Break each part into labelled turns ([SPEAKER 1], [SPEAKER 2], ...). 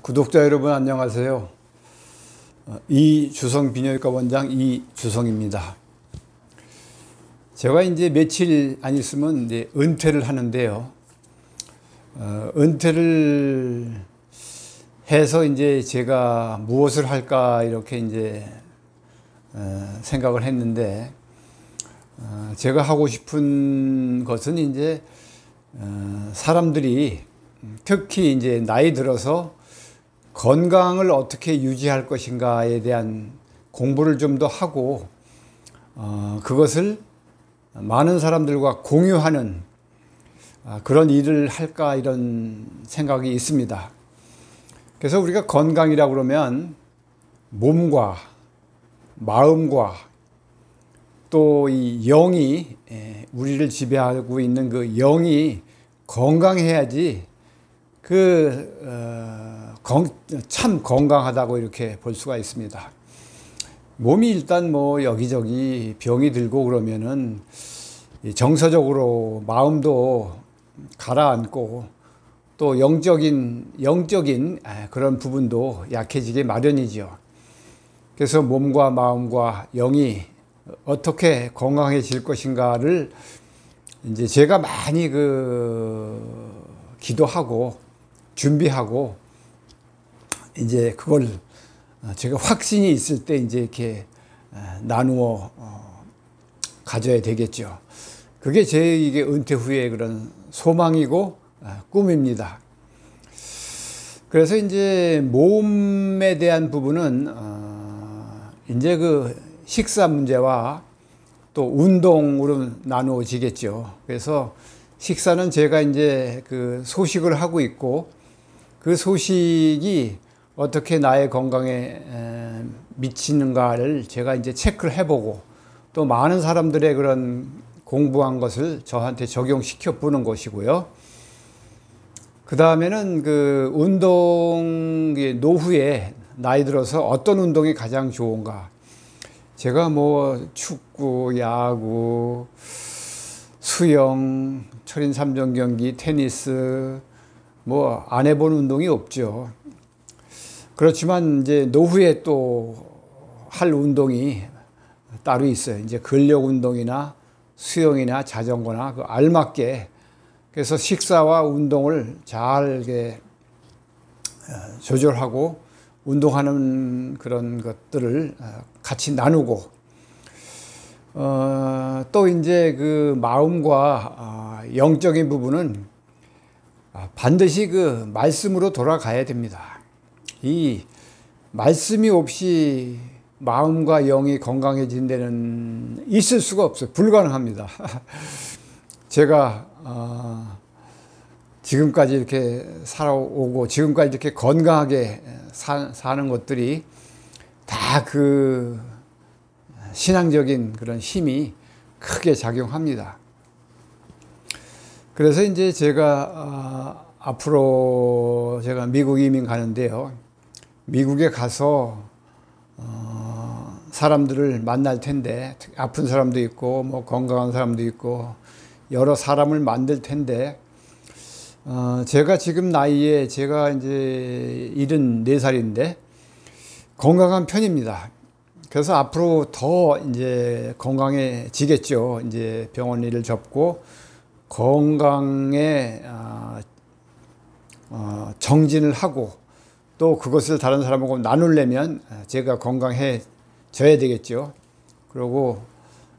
[SPEAKER 1] 구독자 여러분 안녕하세요. 이주성 비뇨기과 원장 이주성입니다. 제가 이제 며칠 안 있으면 이제 은퇴를 하는데요. 은퇴를 해서 이제 제가 무엇을 할까 이렇게 이제 생각을 했는데, 제가 하고 싶은 것은 이제 사람들이 특히 이제 나이 들어서 건강을 어떻게 유지할 것인가에 대한 공부를 좀 더 하고, 그것을 많은 사람들과 공유하는 그런 일을 할까 이런 생각이 있습니다. 그래서 우리가 건강이라고 그러면 몸과 마음과 또 이 영이, 우리를 지배하고 있는 그 영이 건강해야지 참 건강하다고 이렇게 볼 수가 있습니다. 몸이 일단 뭐 여기저기 병이 들고 그러면은 정서적으로 마음도 가라앉고 또 영적인 그런 부분도 약해지게 마련이죠. 그래서 몸과 마음과 영이 어떻게 건강해질 것인가를 이제 제가 많이 기도하고 준비하고 이제 그걸 제가 확신이 있을 때 이제 이렇게 나누어 가져야 되겠죠. 그게 이게 은퇴 후에 그런 소망이고 꿈입니다. 그래서 이제 몸에 대한 부분은 이제 식사 문제와 또 운동으로 나누어지겠죠. 그래서 식사는 제가 이제 소식을 하고 있고, 그 소식이 어떻게 나의 건강에 미치는가를 제가 이제 체크를 해보고, 또 많은 사람들의 그런 공부한 것을 저한테 적용시켜 보는 것이고요. 그 다음에는 운동, 노후에 나이 들어서 어떤 운동이 가장 좋은가. 제가 뭐 축구, 야구, 수영, 철인 3종 경기, 테니스, 뭐 안 해본 운동이 없죠. 그렇지만 이제 노후에 또 할 운동이 따로 있어요. 이제 근력 운동이나 수영이나 자전거나 알맞게. 그래서 식사와 운동을 잘 조절하고 운동하는 그런 것들을 같이 나누고, 또 이제 마음과 영적인 부분은 반드시 말씀으로 돌아가야 됩니다. 이 말씀이 없이 마음과 영이 건강해진 데는 있을 수가 없어요. 불가능합니다. 제가 지금까지 이렇게 살아오고 지금까지 이렇게 건강하게 사는 것들이 다 신앙적인 그런 힘이 크게 작용합니다. 그래서 이제 제가 앞으로 제가 미국 이민 가는데요. 미국에 가서 사람들을 만날 텐데, 아픈 사람도 있고 뭐 건강한 사람도 있고 여러 사람을 만들 텐데, 제가 지금 나이에 제가 이제 74살인데 건강한 편입니다. 그래서 앞으로 더 이제 건강해지겠죠. 이제 병원 일을 접고 건강에 정진을 하고, 또 그것을 다른 사람하고 나누려면 제가 건강해져야 되겠죠. 그리고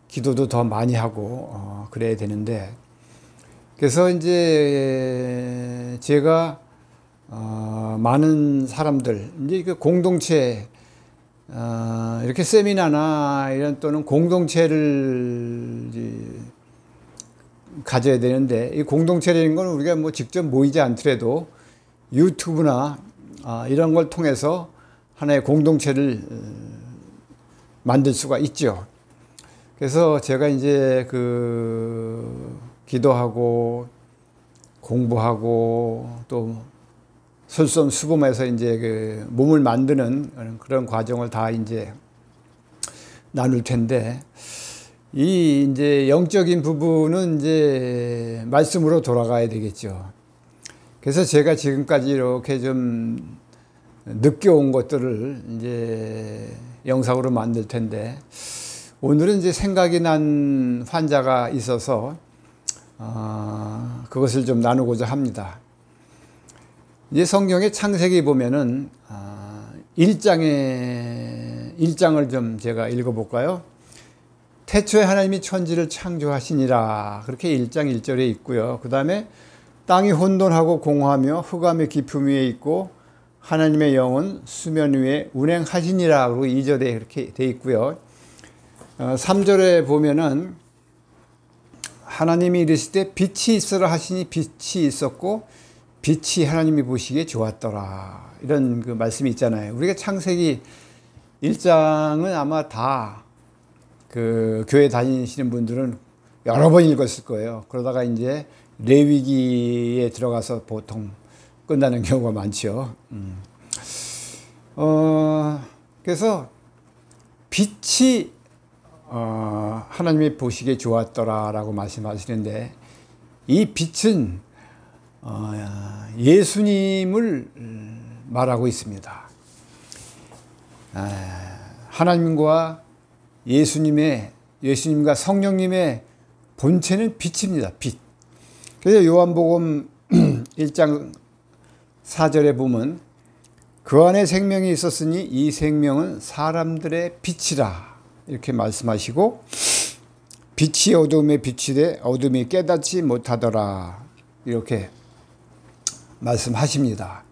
[SPEAKER 1] 기도도 더 많이 하고 그래야 되는데, 그래서 이제 제가 많은 사람들, 이제 공동체, 이렇게 세미나나 이런 또는 공동체를 가져야 되는데, 이 공동체라는 건 우리가 뭐 직접 모이지 않더라도 유튜브나 이런 걸 통해서 하나의 공동체를 만들 수가 있죠. 그래서 제가 이제 기도하고 공부하고 또 솔선수범해서 이제 몸을 만드는 그런 과정을 다 이제 나눌 텐데, 이제 영적인 부분은 이제 말씀으로 돌아가야 되겠죠. 그래서 제가 지금까지 이렇게 좀 늦게 온 것들을 이제 영상으로 만들 텐데, 오늘은 이제 생각이 난 환자가 있어서 그것을 좀 나누고자 합니다. 이제 성경의 창세기 보면은 1장을 좀 제가 읽어볼까요? 태초에 하나님이 천지를 창조하시니라, 그렇게 1장 1절에 있고요. 그 다음에 땅이 혼돈하고 공허하며 흑암의 깊음 위에 있고 하나님의 영은 수면 위에 운행하시니라, 그리고 2절에 그렇게 돼 있고요. 3절에 보면은 하나님이 이르시되 빛이 있으라 하시니 빛이 있었고 빛이 하나님이 보시기에 좋았더라, 이런 그 말씀이 있잖아요. 우리가 창세기 1장은 아마 다 그 교회 다니시는 분들은 여러 번 읽었을 거예요. 그러다가 이제 레위기에 들어가서 보통 끝나는 경우가 많죠. 그래서 빛이 하나님이 보시기에 좋았더라라고 말씀하시는데, 이 빛은 예수님을 말하고 있습니다. 하나님과 예수님과 성령님의 본체는 빛입니다. 빛. 그래서 요한복음 1장 4절에 보면 그 안에 생명이 있었으니 이 생명은 사람들의 빛이라, 이렇게 말씀하시고, 빛이 어둠에 비치되 어둠이 깨닫지 못하더라, 이렇게 말씀하십니다.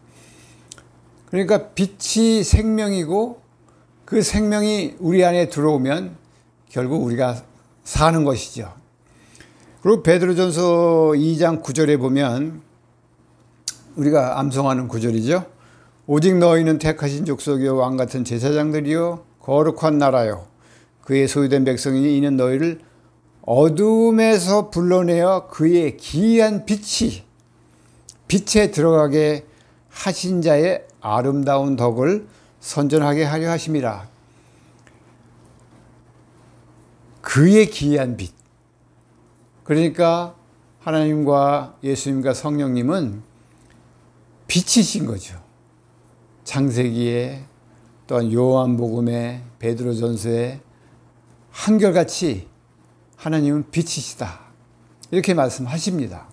[SPEAKER 1] 그러니까 빛이 생명이고 그 생명이 우리 안에 들어오면 결국 우리가 사는 것이죠. 그리고 베드로전서 2장 9절에 보면 우리가 암송하는 구절이죠. 오직 너희는 택하신 족속이요 왕같은 제사장들이요 거룩한 나라요 그의 소유된 백성이니 이는 너희를 어둠에서 불러내어 그의 기이한 빛에 들어가게 하신 자의 아름다운 덕을 선전하게 하려 하심이라. 그의 기이한 빛. 그러니까 하나님과 예수님과 성령님은 빛이신 거죠. 창세기에, 또한 요한복음에, 베드로전서에 한결같이 하나님은 빛이시다, 이렇게 말씀하십니다.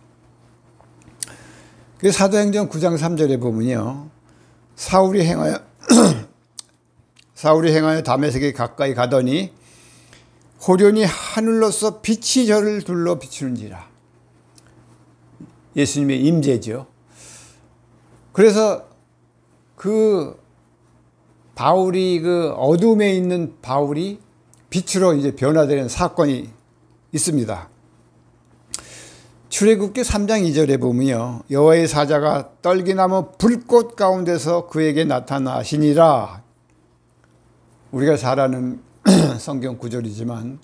[SPEAKER 1] 그 사도행전 9장 3절에 보면요, 사울이 행하여 다메섹에 가까이 가더니 호련히 하늘로서 빛이 저를 둘러 비추는지라. 예수님의 임재죠. 그래서 그 바울이, 그 어둠에 있는 바울이 빛으로 이제 변화되는 사건이 있습니다. 출애굽기 3장 2절에 보면요, 여호와의 사자가 떨기나무 불꽃 가운데서 그에게 나타나시니라. 우리가 잘 아는 성경 구절이지만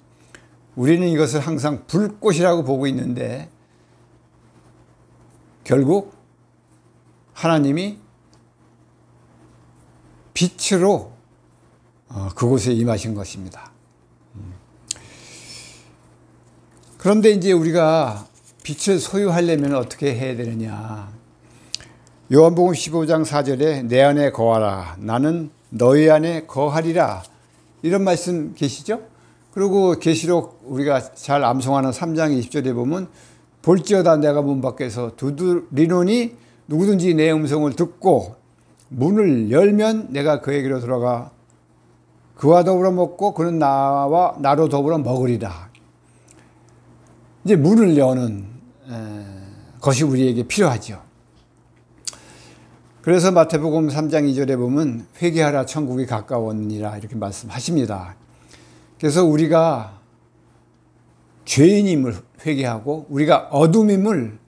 [SPEAKER 1] 우리는 이것을 항상 불꽃이라고 보고 있는데, 결국 하나님이 빛으로 그곳에 임하신 것입니다. 그런데 이제 우리가 빛을 소유하려면 어떻게 해야 되느냐. 요한복음 15장 4절에 내 안에 거하라 나는 너희 안에 거하리라, 이런 말씀 계시죠? 그리고 계시록 우리가 잘 암송하는 3장 20절에 보면 볼지어다 내가 문 밖에서 두드리노니 누구든지 내 음성을 듣고 문을 열면 내가 그에게로 들어가 그와 더불어 먹고 그는 나와 나로 더불어 먹으리라. 이제 문을 여는 것이 우리에게 필요하죠. 그래서 마태복음 3장 2절에 보면 회개하라 천국이 가까웠니라, 이렇게 말씀하십니다. 그래서 우리가 죄인임을 회개하고 우리가 어둠임을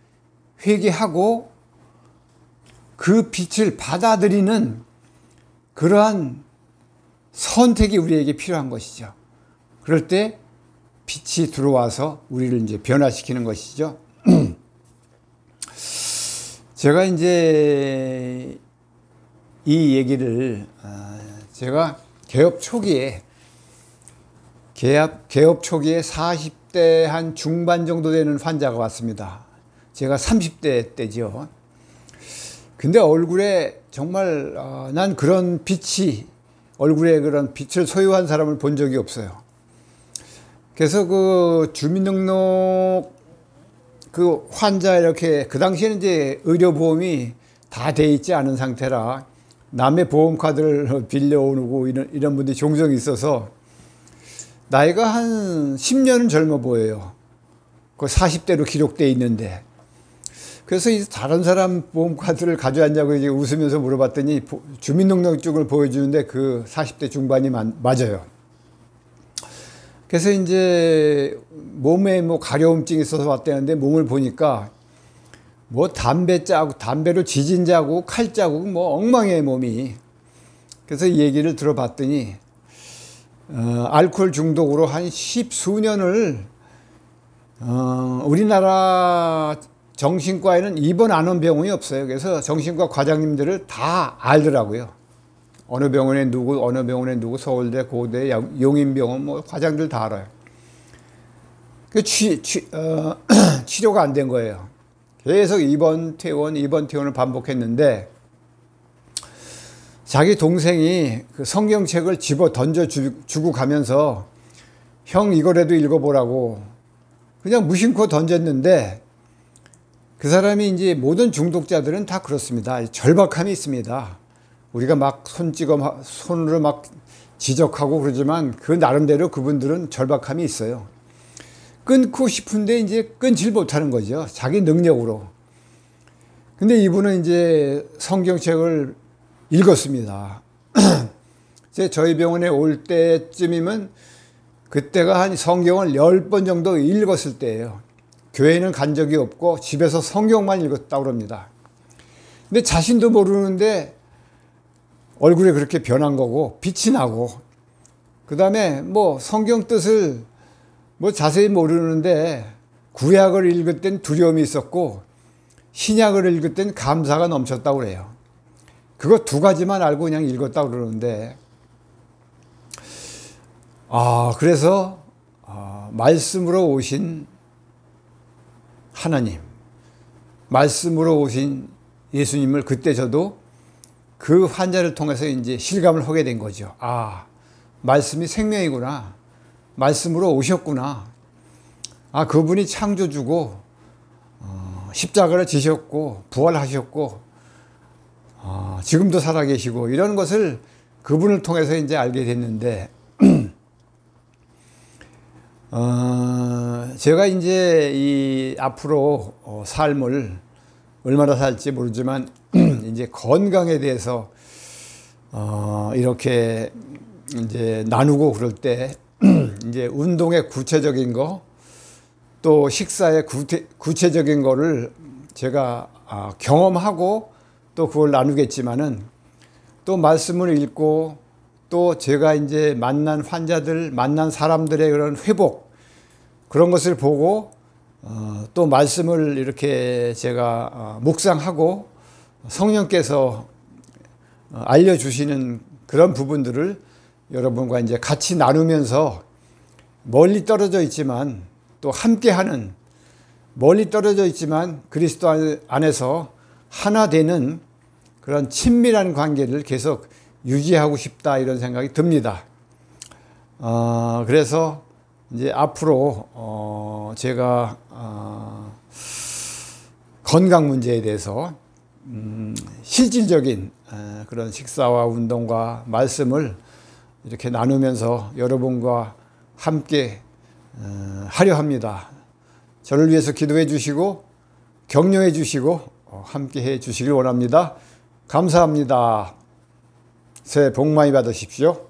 [SPEAKER 1] 회개하고 그 빛을 받아들이는 그러한 선택이 우리에게 필요한 것이죠. 그럴 때 빛이 들어와서 우리를 이제 변화시키는 것이죠. 제가 이제 이 얘기를 제가 개업 초기에 40대 한 중반 정도 되는 환자가 왔습니다. 제가 30대 때죠. 근데 얼굴에 정말 난 그런 얼굴에 그런 빛을 소유한 사람을 본 적이 없어요. 그래서 그 주민등록 그 환자 이렇게 그 당시에는 이제 의료보험이 다 돼 있지 않은 상태라 남의 보험카드를 빌려오고 이런 분들이 종종 있어서 나이가 한 10년은 젊어 보여요. 그 40대로 기록돼 있는데. 그래서 다른 사람 보험카드를 가져왔냐고 이제 웃으면서 물어봤더니 주민등록증을 보여주는데 그 40대 중반이 맞아요. 그래서 이제 몸에 뭐 가려움증이 있어서 왔다는데 몸을 보니까 뭐 담배로 지진 자국, 칼 자국, 뭐 엉망이에요, 몸이. 그래서 이 얘기를 들어봤더니, 알코올 중독으로 한 10수년을, 우리나라 정신과에는 입원 안 한 병원이 없어요. 그래서 정신과 과장님들을 다 알더라고요. 어느 병원에 누구, 어느 병원에 누구, 서울대, 고대, 용인병원, 뭐 과장들 다 알아요. 그 치료가 안 된 거예요. 계속 입원, 퇴원을 반복했는데, 자기 동생이 그 성경책을 집어 던져주고 가면서, 형 이거라도 읽어보라고 그냥 무심코 던졌는데, 그 사람이 이제 모든 중독자들은 다 그렇습니다. 절박함이 있습니다. 우리가 막 손으로 막 지적하고 그러지만 그 나름대로 그분들은 절박함이 있어요. 끊고 싶은데 이제 끊질 못하는 거죠. 자기 능력으로. 근데 이분은 이제 성경책을 읽었습니다. 저희 병원에 올 때쯤이면 그때가 한 성경을 10번 정도 읽었을 때예요. 교회는 간 적이 없고 집에서 성경만 읽었다고 그럽니다. 근데 자신도 모르는데 얼굴에 그렇게 변한 거고 빛이 나고, 그 다음에 뭐 성경 뜻을 뭐 자세히 모르는데 구약을 읽을 땐 두려움이 있었고 신약을 읽을 땐 감사가 넘쳤다고 그래요. 그거 두 가지만 알고 그냥 읽었다고 그러는데, 그래서 말씀으로 오신 하나님, 말씀으로 오신 예수님을 그때 저도 그 환자를 통해서 이제 실감을 하게 된 거죠. 말씀이 생명이구나. 말씀으로 오셨구나. 그분이 창조주고, 십자가를 지셨고, 부활하셨고, 지금도 살아계시고, 이런 것을 그분을 통해서 이제 알게 됐는데, 제가 이제 이 앞으로 삶을 얼마나 살지 모르지만, 이제 건강에 대해서, 이렇게 이제 나누고 그럴 때, 이제 운동의 구체적인 거, 또 식사의 구체적인 거를 제가 경험하고 또 그걸 나누겠지만은, 또 말씀을 읽고 또 제가 이제 만난 환자들, 만난 사람들의 그런 회복, 그런 것을 보고 또 말씀을 이렇게 제가 묵상하고 성령께서 알려주시는 그런 부분들을 여러분과 이제 같이 나누면서 멀리 떨어져 있지만 또 함께하는, 멀리 떨어져 있지만 그리스도 안에서 하나 되는 그런 친밀한 관계를 계속 유지하고 싶다, 이런 생각이 듭니다. 그래서 이제 앞으로 제가 건강 문제에 대해서 실질적인 그런 식사와 운동과 말씀을 이렇게 나누면서 여러분과 함께 하려 합니다. 저를 위해서 기도해 주시고 격려해 주시고 함께 해 주시길 원합니다. 감사합니다. 새해 복 많이 받으십시오.